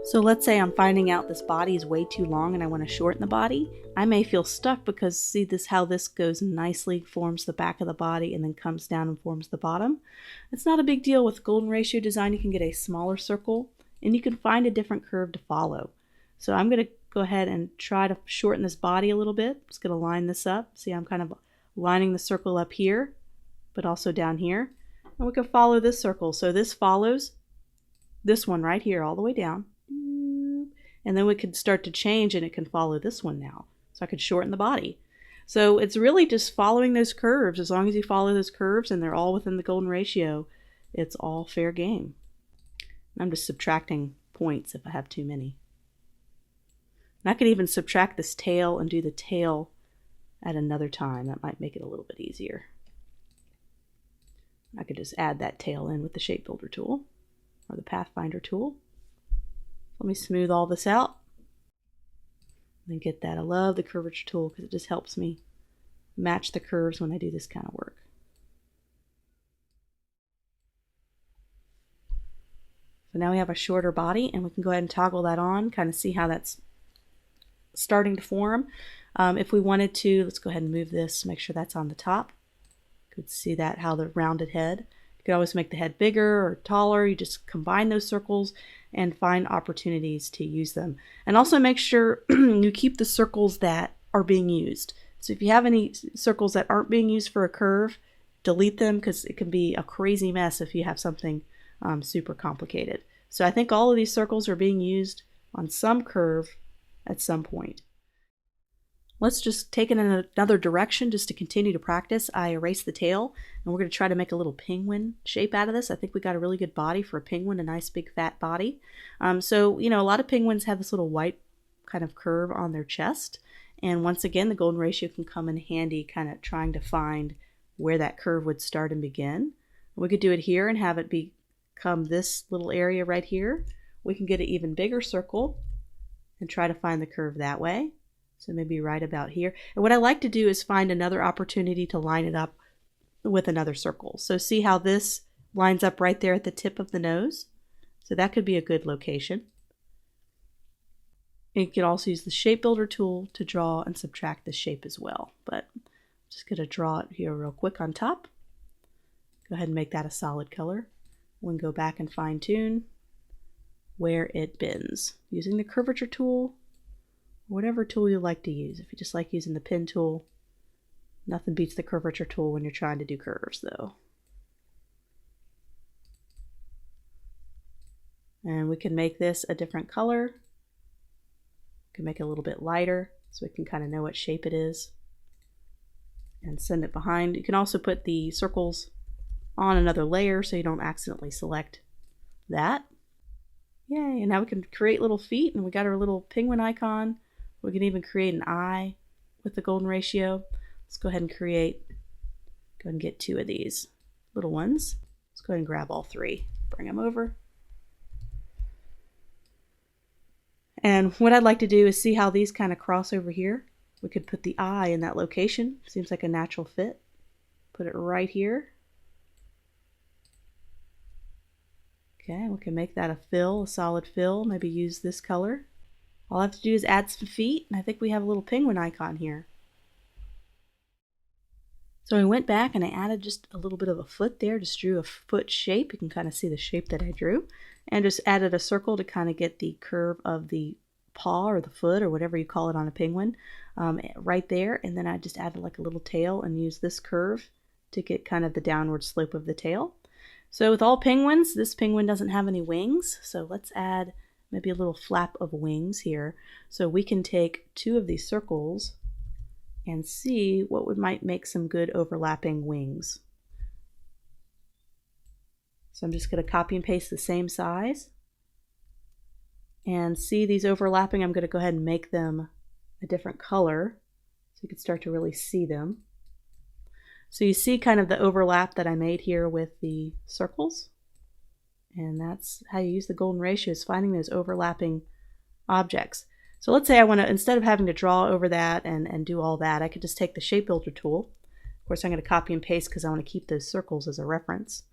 So let's say I'm finding out this body is way too long and I want to shorten the body. I may feel stuck because see this how this goes nicely, forms the back of the body and then comes down and forms the bottom. It's not a big deal with golden ratio design. You can get a smaller circle and you can find a different curve to follow. So I'm going to go ahead and try to shorten this body a little bit. I'm just going to line this up. See, I'm kind of lining the circle up here, but also down here. And we can follow this circle. So this follows this one right here all the way down. And then we could start to change and it can follow this one now. So I could shorten the body. So it's really just following those curves. As long as you follow those curves and they're all within the golden ratio, it's all fair game. I'm just subtracting points if I have too many. And I could even subtract this tail and do the tail at another time. That might make it a little bit easier. I could just add that tail in with the Shape Builder tool or the Pathfinder tool. Let me smooth all this out and then get that. I love the curvature tool because it just helps me match the curves when I do this kind of work. So now we have a shorter body and we can go ahead and toggle that on, kind of see how that's starting to form. If we wanted to, let's go ahead and move this, make sure that's on the top. You could see that, how the rounded head. You could always make the head bigger or taller. You just combine those circles and find opportunities to use them. And also make sure you keep the circles that are being used. So if you have any circles that aren't being used for a curve, delete them because it can be a crazy mess if you have something super complicated. So I think all of these circles are being used on some curve at some point. Let's just take it in another direction just to continue to practice. I erased the tail and we're going to try to make a little penguin shape out of this. I think we got a really good body for a penguin, a nice big fat body. So, you know, a lot of penguins have this little white kind of curve on their chest. And once again, the golden ratio can come in handy kind of trying to find where that curve would start and begin. We could do it here and have it become this little area right here. We can get an even bigger circle and try to find the curve that way. So maybe right about here. And what I like to do is find another opportunity to line it up with another circle. So see how this lines up right there at the tip of the nose? So that could be a good location. And you could also use the Shape Builder tool to draw and subtract the shape as well. But I'm just going to draw it here real quick on top. Go ahead and make that a solid color. We can go back and fine tune where it bends using the curvature tool. Whatever tool you like to use. If you just like using the pen tool, nothing beats the curvature tool when you're trying to do curves though. And we can make this a different color. We can make it a little bit lighter so we can kind of know what shape it is and send it behind. You can also put the circles on another layer so you don't accidentally select that. Yay, and now we can create little feet and we got our little penguin icon. We can even create an eye with the golden ratio. Let's go ahead and go ahead and get 2 of these little ones. Let's go ahead and grab all 3, bring them over. And what I'd like to do is see how these kind of cross over here. We could put the eye in that location. Seems like a natural fit. Put it right here. Okay, we can make that a fill, a solid fill. Maybe use this color. All I have to do is add some feet, and I think we have a little penguin icon here. So I went back and I added just a little bit of a foot there, just drew a foot shape. You can kind of see the shape that I drew, and just added a circle to kind of get the curve of the paw or the foot or whatever you call it on a penguin right there. And then I just added like a little tail and used this curve to get kind of the downward slope of the tail. So with all penguins, this penguin doesn't have any wings, so let's add maybe a little flap of wings here. So we can take 2 of these circles and see what might make some good overlapping wings. So I'm just going to copy and paste the same size. And see these overlapping, I'm going to go ahead and make them a different color so you can start to really see them. So you see kind of the overlap that I made here with the circles. And that's how you use the golden ratio, is finding those overlapping objects. So let's say I want to, instead of having to draw over that and do all that, I could just take the Shape Builder tool. Of course, I'm going to copy and paste because I want to keep those circles as a reference.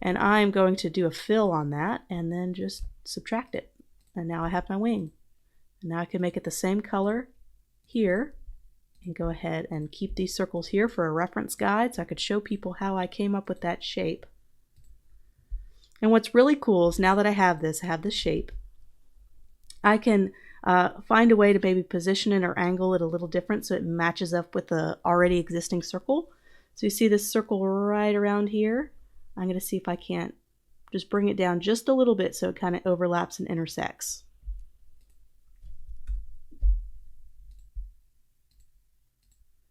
And I'm going to do a fill on that and then just subtract it. and now I have my wing. And now I can make it the same color here and go ahead and keep these circles here for a reference guide so I could show people how I came up with that shape. And what's really cool is now that I have this shape, I can find a way to maybe position it or angle it a little different so it matches up with the already existing circle. So you see this circle right around here. I'm going to see if I can't just bring it down just a little bit so it kind of overlaps and intersects.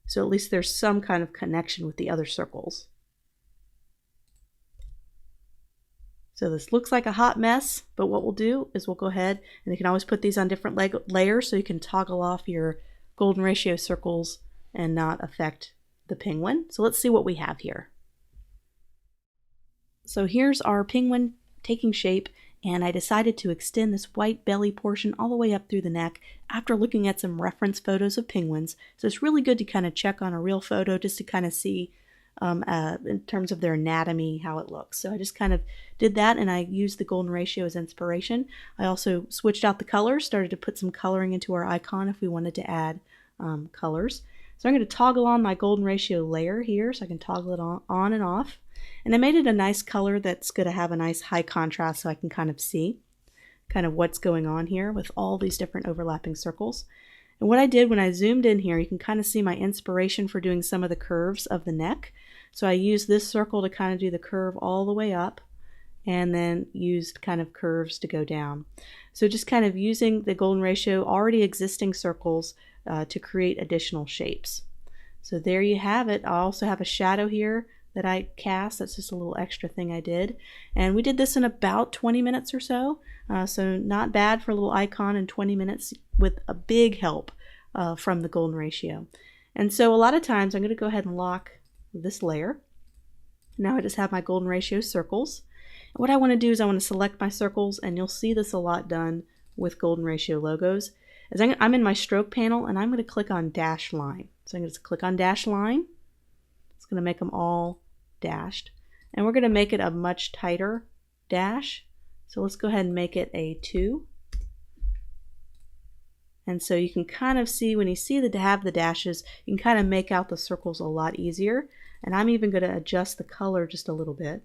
So at least there's some kind of connection with the other circles. So this looks like a hot mess, but what we'll do is we'll go ahead, and you can always put these on different layers so you can toggle off your golden ratio circles and not affect the penguin. So let's see what we have here. So here's our penguin taking shape, and I decided to extend this white belly portion all the way up through the neck after looking at some reference photos of penguins. So it's really good to kind of check on a real photo just to kind of see in terms of their anatomy how it looks. So I just kind of did that, and I used the golden ratio as inspiration. I also switched out the colors, started to put some coloring into our icon if we wanted to add colors. So I'm going to toggle on my golden ratio layer here so I can toggle it on and off. And I made it a nice color that's going to have a nice high contrast so I can kind of see kind of what's going on here with all these different overlapping circles. And what I did when I zoomed in here, you can kind of see my inspiration for doing some of the curves of the neck. So I used this circle to kind of do the curve all the way up, and then used kind of curves to go down. So just kind of using the golden ratio already existing circles to create additional shapes. So there you have it. I also have a shadow here that I cast. That's just a little extra thing I did. And we did this in about 20 minutes or so. So not bad for a little icon in 20 minutes with a big help from the golden ratio. And so a lot of times I'm going to go ahead and lock this layer. Now I just have my golden ratio circles. And what I want to do is I want to select my circles, and you'll see this a lot done with golden ratio logos. As I'm in my stroke panel, and I'm going to click on dash line. So I'm going to click on dash line. It's going to make them all dashed. And we're going to make it a much tighter dash. So let's go ahead and make it a 2. And so you can kind of see, when you see the have the dashes, you can kind of make out the circles a lot easier. And I'm even going to adjust the color just a little bit.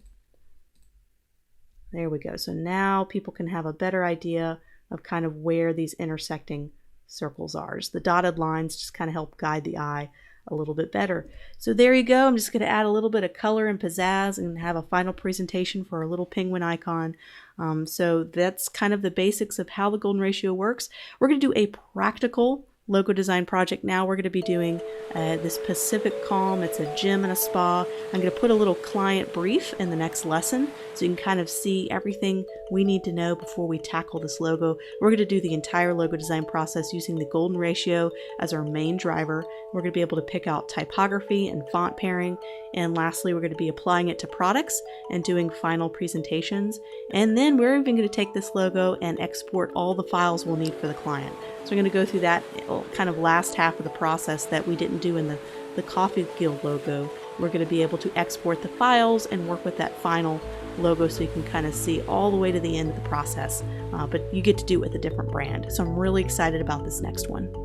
There we go. So now people can have a better idea of kind of where these intersecting circles are. Just the dotted lines just kind of help guide the eye a little bit better. So there you go. I'm just going to add a little bit of color and pizzazz and have a final presentation for a little penguin icon. So that's kind of the basics of how the golden ratio works. We're going to do a practical logo design project now. We're going to be doing this Pacific Calm. It's a gym and a spa. I'm going to put a little client brief in the next lesson so you can kind of see everything we need to know before we tackle this logo. We're going to do the entire logo design process using the golden ratio as our main driver. We're going to be able to pick out typography and font pairing. And lastly, we're going to be applying it to products and doing final presentations. And then we're even going to take this logo and export all the files we'll need for the client. So we're going to go through that kind of last half of the process that we didn't do in the Coffee Guild logo. We're going to be able to export the files and work with that final logo so you can kind of see all the way to the end of the process. But you get to do it with a different brand. So I'm really excited about this next one.